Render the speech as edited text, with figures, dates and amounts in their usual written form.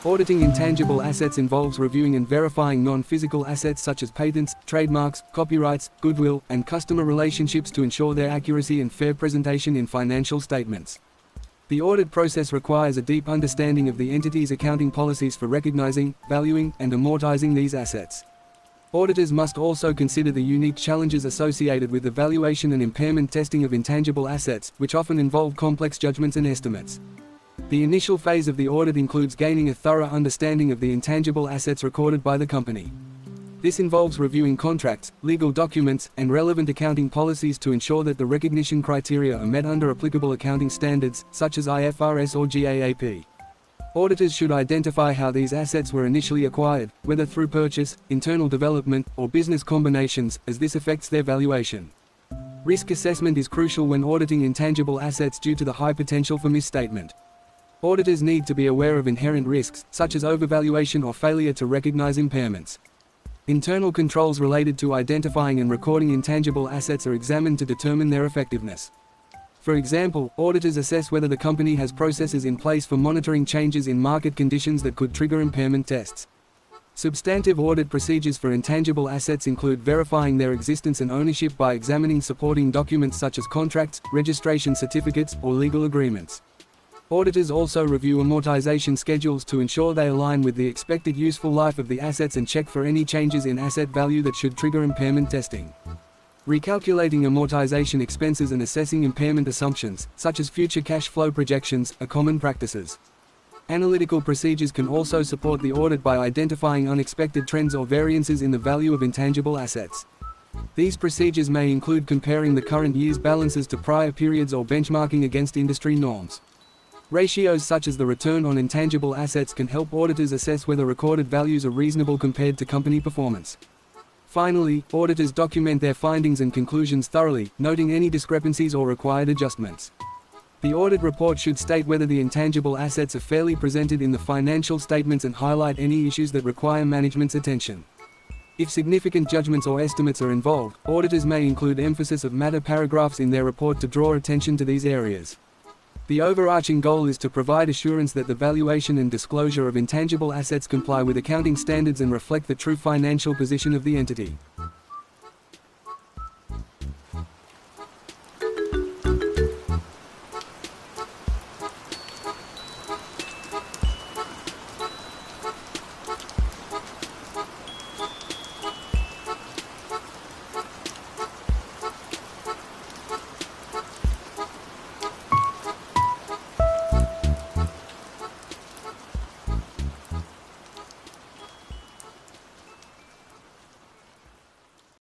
Auditing intangible assets involves reviewing and verifying non-physical assets such as patents, trademarks, copyrights, goodwill, and customer relationships to ensure their accuracy and fair presentation in financial statements. The audit process requires a deep understanding of the entity's accounting policies for recognizing, valuing, and amortizing these assets. Auditors must also consider the unique challenges associated with the valuation and impairment testing of intangible assets, which often involve complex judgments and estimates. The initial phase of the audit includes gaining a thorough understanding of the intangible assets recorded by the company. This involves reviewing contracts, legal documents, and relevant accounting policies to ensure that the recognition criteria are met under applicable accounting standards, such as IFRS or GAAP. Auditors should identify how these assets were initially acquired, whether through purchase, internal development, or business combinations, as this affects their valuation. Risk assessment is crucial when auditing intangible assets due to the high potential for misstatement. Auditors need to be aware of inherent risks, such as overvaluation or failure to recognize impairments. Internal controls related to identifying and recording intangible assets are examined to determine their effectiveness. For example, auditors assess whether the company has processes in place for monitoring changes in market conditions that could trigger impairment tests. Substantive audit procedures for intangible assets include verifying their existence and ownership by examining supporting documents such as contracts, registration certificates, or legal agreements. Auditors also review amortization schedules to ensure they align with the expected useful life of the assets and check for any changes in asset value that should trigger impairment testing. Recalculating amortization expenses and assessing impairment assumptions, such as future cash flow projections, are common practices. Analytical procedures can also support the audit by identifying unexpected trends or variances in the value of intangible assets. These procedures may include comparing the current year's balances to prior periods or benchmarking against industry norms. Ratios such as the return on intangible assets can help auditors assess whether recorded values are reasonable compared to company performance. Finally, auditors document their findings and conclusions thoroughly, noting any discrepancies or required adjustments. The audit report should state whether the intangible assets are fairly presented in the financial statements and highlight any issues that require management's attention. If significant judgments or estimates are involved, auditors may include emphasis of matter paragraphs in their report to draw attention to these areas. The overarching goal is to provide assurance that the valuation and disclosure of intangible assets comply with accounting standards and reflect the true financial position of the entity.